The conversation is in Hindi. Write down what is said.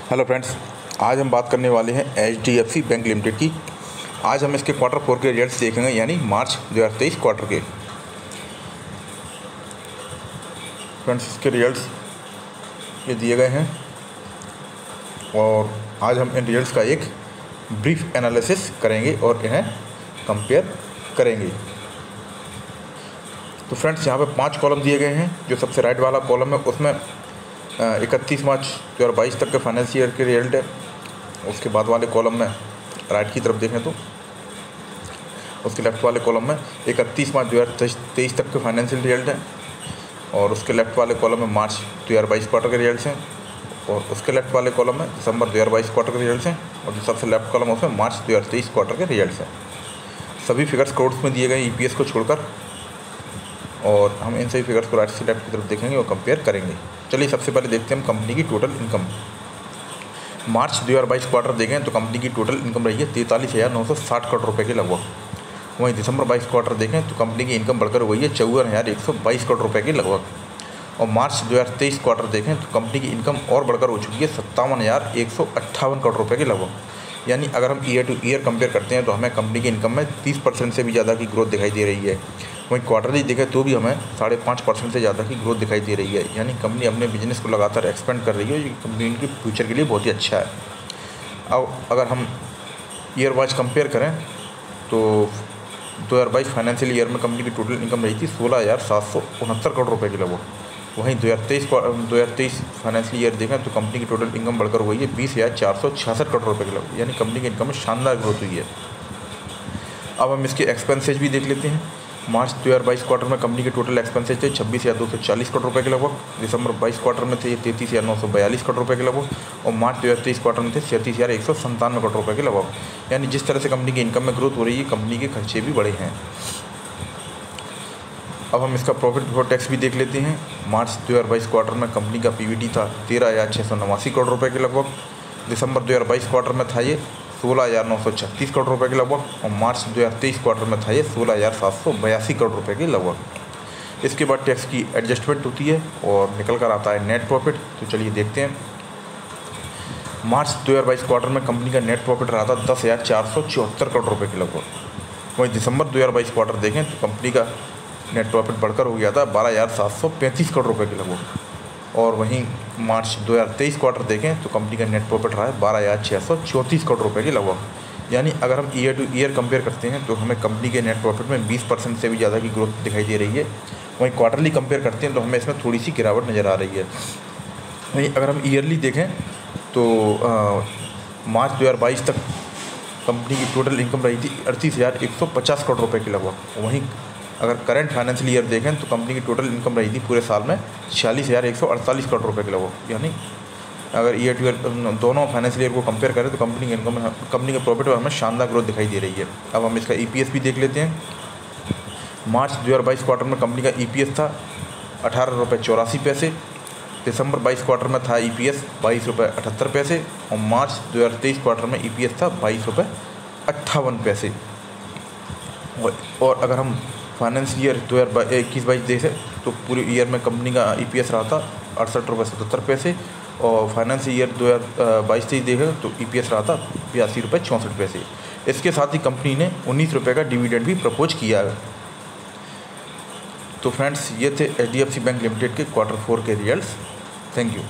हेलो फ्रेंड्स, आज हम बात करने वाले हैं HDFC बैंक लिमिटेड की। आज हम इसके क्वार्टर 4 के रिजल्ट्स देखेंगे, यानी मार्च 2023 क्वार्टर के। फ्रेंड्स, इसके रिजल्ट्स ये दिए गए हैं और आज हम इन रिजल्ट्स का एक ब्रीफ एनालिसिस करेंगे और इन्हें कंपेयर करेंगे। तो फ्रेंड्स, यहाँ पे 5 कॉलम दिए गए हैं। जो सबसे राइट वाला कॉलम है उसमें 31 मार्च 2022 तक के फाइनेंस ईयर के रिजल्ट है। उसके बाद वाले कॉलम में राइट की तरफ देखें तो उसके लेफ्ट वाले कॉलम में 31 मार्च 2023 तक के फाइनेंशियल रिजल्ट है और उसके लेफ्ट वाले कॉलम में मार्च 2022 क्वार्टर के रिजल्ट्स हैं और उसके लेफ्ट वाले कॉलम में दिसंबर 2022 क्वार्टर के रिजल्ट्स हैं और जो सबसे लेफ्ट कॉलम है उसमें मार्च 2023 क्वार्टर के रिजल्ट्स हैं। सभी फिगर्स करोड्स में दिए गए EPS को छोड़कर, और हम इन सभी फिगर्स को राइट से लेफ्ट की तरफ देखेंगे और कंपेयर करेंगे। चलिए सबसे पहले देखते हैं हम कंपनी की टोटल इनकम। मार्च 2022 क्वार्टर देखें तो कंपनी की टोटल इनकम रही है 43,960 करोड़ रुपए के लगभग। वहीं दिसंबर 22 क्वार्टर देखें तो कंपनी की इनकम बढ़कर हुई है 54,122 करोड़ रुपए के लगभग। और मार्च 2023 क्वार्टर देखें तो कंपनी की इनकम और बढ़कर हो चुकी है 57,158 करोड़ रुपए के लगभग। यानी अगर हम ईयर टू ईयर कंपेयर करते हैं तो हमें कंपनी की इनकम में 30% से भी ज़्यादा की ग्रोथ दिखाई दे रही है। वहीं क्वार्टरली देखें तो भी हमें 5.5% से ज़्यादा की ग्रोथ दिखाई दे रही है। यानी कंपनी अपने बिजनेस को लगातार एक्सपेंड कर रही है, जो कंपनी के फ्यूचर के लिए बहुत ही अच्छा है। अब अगर हम ईयर वाइज कंपेयर करें तो 2022 फाइनेंशियल ईयर में कंपनी की टोटल इनकम रही थी 16,769 करोड़ रुपये के लगभग। वहीं 2023 फाइनेंशियल ईयर देखें तो कंपनी की टोटल इनकम बढ़कर हुई है 20,466 करोड़ रुपये के लगभग। यानी कंपनी की इनकम में शानदार ग्रोथ हुई है। अब हम इसके एक्सपेंसेज भी देख लेते हैं। मार्च 2022 क्वार्टर में कंपनी के टोटल एक्सपेंसेज थे 26,240 करोड़ रुपये के लगभग। दिसंबर 22 क्वार्टर में थे 33,942 करोड़ रुपये के लगभग और मार्च 2023 क्वार्टर में थे 37,197 करोड़ रुपये के लगभग। यानी जिस तरह से कंपनी की इनकम में ग्रोथ हो रही है, कंपनी के खर्चे भी बढ़े हैं। अब हम इसका प्रॉफिट बिफोर टैक्स भी देख लेते हैं। मार्च 2022 क्वार्टर में कंपनी का PBT था 13,689 करोड़ रुपये के लगभग। दिसंबर 2022 क्वार्टर में था ये 16,936 करोड़ रुपये के लगभग और मार्च 2023 क्वार्टर में था ये 16,782 करोड़ रुपये के लगभग। इसके बाद टैक्स की एडजस्टमेंट होती है और निकल कर आता है नेट प्रॉफिट। तो चलिए देखते हैं। मार्च 2022 क्वार्टर में कंपनी का नेट प्रॉफिट रहा था 10,474 करोड़ रुपये के लगभग। वहीं दिसंबर 2022 क्वार्टर देखें तो कंपनी का नेट प्रॉफिट बढ़कर हो गया था 12,735 करोड़ रुपये के लगभग। और वहीं मार्च 2023 क्वार्टर देखें तो कंपनी का नेट प्रॉफिट रहा है 12,634 करोड़ रुपये के लगभग। यानी अगर हम ईयर टू ईयर कंपेयर करते हैं तो हमें कंपनी के नेट प्रॉफिट में 20% से भी ज़्यादा की ग्रोथ दिखाई दे रही है। वहीं क्वार्टरली कंपेयर करते हैं तो हमें इसमें थोड़ी सी गिरावट नज़र आ रही है। वहीं अगर हम ईयरली देखें तो मार्च 2022 तक कंपनी की टोटल इनकम रही थी 38,150 करोड़ रुपये के लगभग। वहीं अगर करंट फाइनेंशियल ईयर देखें तो कंपनी की टोटल इनकम रही थी पूरे साल में 46,148 करोड़ रुपये के लगभग। यानी अगर ईयर टू ईयर दोनों फाइनेंशियल ईयर को कंपेयर करें तो कंपनी की इनकम कंपनी के प्रॉफिट में हमें शानदार ग्रोथ दिखाई दे रही है। अब हम इसका EPS भी देख लेते हैं। मार्च 2022 क्वार्टर में कंपनी का EPS था 18.84 रुपये। दिसंबर 22 क्वार्टर में था EPS 22.78 रुपये और मार्च 2023 क्वार्टर में EPS था 22.58 और अगर हम फाइनेंशियल ईयर 2021-22 देखें तो पूरे ईयर में कंपनी का EPS रहा था 68.77 और फाइनेंशियल ईयर 2022-23 देखें तो EPS रहा था 82.64। इसके साथ ही कंपनी ने 19 रुपये का डिविडेंड भी प्रपोज किया है। तो फ्रेंड्स, ये थे HDFC बैंक लिमिटेड के क्वार्टर 4 के रिजल्ट्स। Thank you.